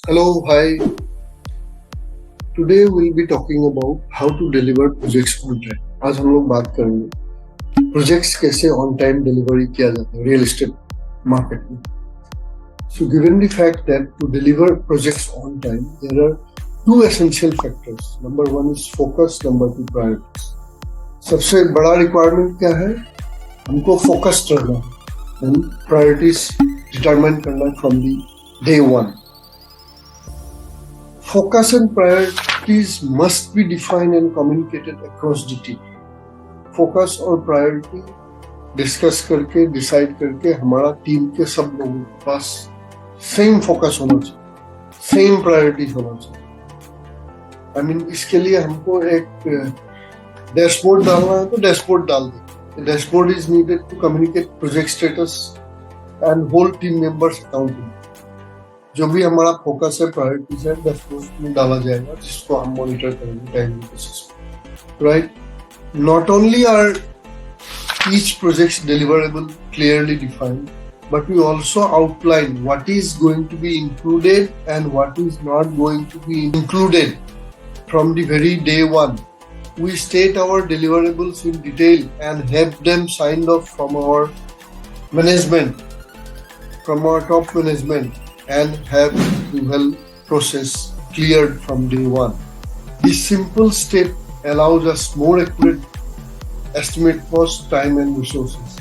Hello, hi. Today we'll be talking about how to deliver projects on time. आज हम लोग बात करेंगे प्रोजेक्ट्स कैसे ऑन टाइम डिलीवरी किया जाता है रियल एस्टेट मार्केट में. So given the fact that to deliver projects on time, there are two essential factors. Number one is focus, number two priorities. सबसे बड़ा रिक्वायरमेंट क्या है? हमको फोकस्ड रहना है and priorities determine करना from the day one. Focus and priorities must be defined and communicated across the team. Focus और priority discuss करके डिसाइड करके हमारा टीम के सब लोगों के पास सेम फोकस होना चाहिए, सेम प्रायोरिटीज होना चाहिए. I mean, इसके लिए हमको एक डैशबोर्ड डालना है तो डैशबोर्ड डाल दें. Dashboard is needed to communicate project status and whole team members accounting. जो भी हमारा फोकस है, प्रायोरिटीज है, डैशबोर्ड में डाला जाएगा जिसको हम मॉनिटर करेंगे टाइमली बेसिस पे. Right? Not only are each project's deliverable clearly defined, but we also outline what is going to be included and what is not going to be included from the very day one. We state our deliverables in detail and have them signed off from our management, from our top management, and have the whole process cleared from day one. This simple step allows us more accurate estimate cost, time and resources.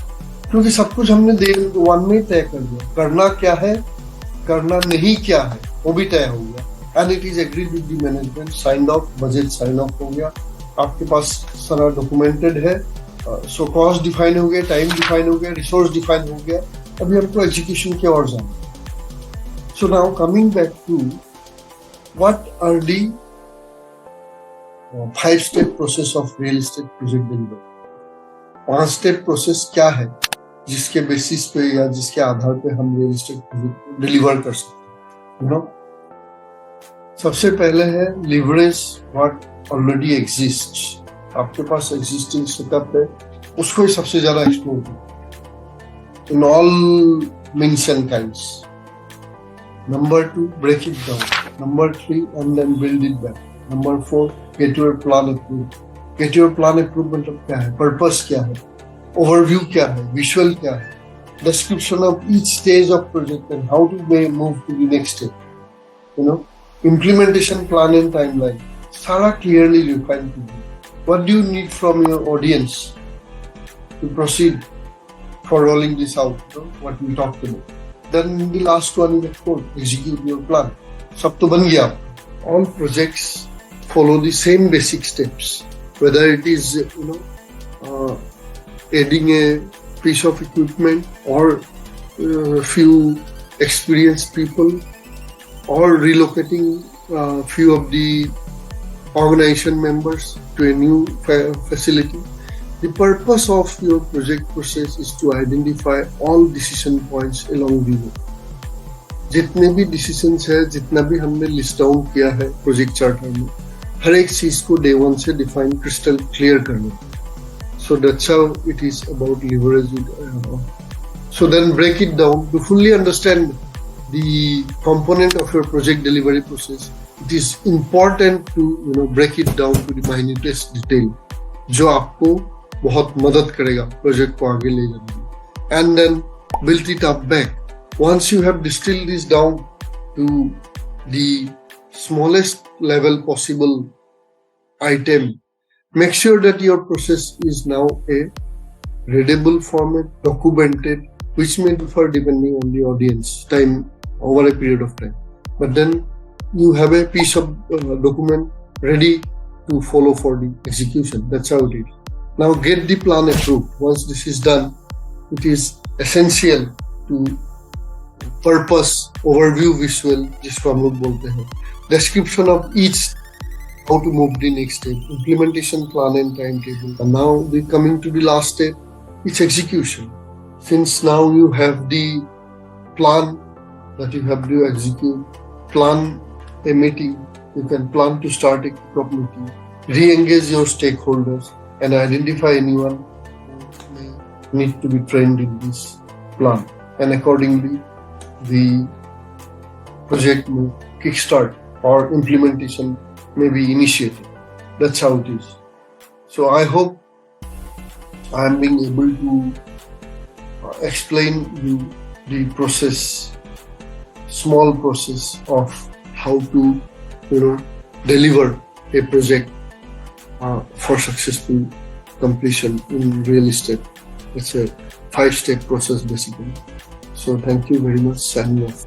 क्योंकि सब कुछ हमने day one में तय कर दिया. करना क्या है, करना नहीं क्या है, वो भी तय हो गया. And it is agreed with the management, sign off, budget sign off हो गया, आपके पास सारा डॉक्यूमेंटेड है. सो कॉस्ट डिफाइन हो गया, टाइम डिफाइन हो गया, रिसोर्स डिफाइन हो गया. अभी हमको एग्जीक्यूशन की ओर जाना. So now coming back to what are the 5-step process of real estate project delivery. 5 step process क्या है जिसके बेसिस पे या जिसके आधार पे हम रियल एस्टेट प्रोजेक्ट डिलीवर कर सकते हैं. सबसे पहले है लिवरेज व्हाट ऑलरेडी एग्जिस्ट. आपके पास एग्जिस्टिंग सेटअप है, उसको ही सबसे ज्यादा एक्सप्लोर करो in all means and kinds. Number 2, break it down. Number 3, and then build it back. Number 4, get your plan approved. Get your plan approve मतलब क्या है, purpose क्या है, ओवरव्यू क्या है, विजुअल क्या है, description of each stage of project and how to move to the next step. Implementation plan and timeline सारा क्लियरली डिफाइन कीजिए. What do you need from your audience to proceed for rolling this out, what we talked about. Then the last one is of course execute your plan. सब तो बन गया. All projects follow the same basic steps, whether it is adding a piece of equipment or few experienced people or relocating few of the organization members to a new facility. The purpose of your project process is to identify all decision points along the way. जितने भी decisions है, जितना भी हमने list down किया है project charter में, हर एक चीज को डे वन से डिफाइन क्रिस्टल क्लियर करना. So that's how it is about leverage. So then break it down to fully understand the component of your project delivery process. It is important to break it down to the minutest detail, जो आपको बहुत मदद करेगा project को आगे ले जाने में. And then build it up back. Once you have distilled this down to the smallest level possible item, make sure that your process is now a readable format, documented, which may differ depending on the audience time over a period of time. But then you have a piece of document ready to follow for the execution. That's how it is. Now get the plan approved. Once this is done, it is essential to purpose, overview, visual जिसको हम लोग बोलते हैं, description of each, how to move the next step, implementation plan and time table. And now we coming to the last step, it's execution. Since now you have the plan that you have to execute, plan a meeting, you can plan to start a kickoff meeting, re-engage your stakeholders and identify anyone who may need to be trained in this plan, and accordingly the project may kickstart or implementation may be initiated. That's how it is. So I hope I'm being able to explain you the process, small process of how to, deliver a project for successful completion in real estate. It's a 5-step process basically. So thank you very much, signing off.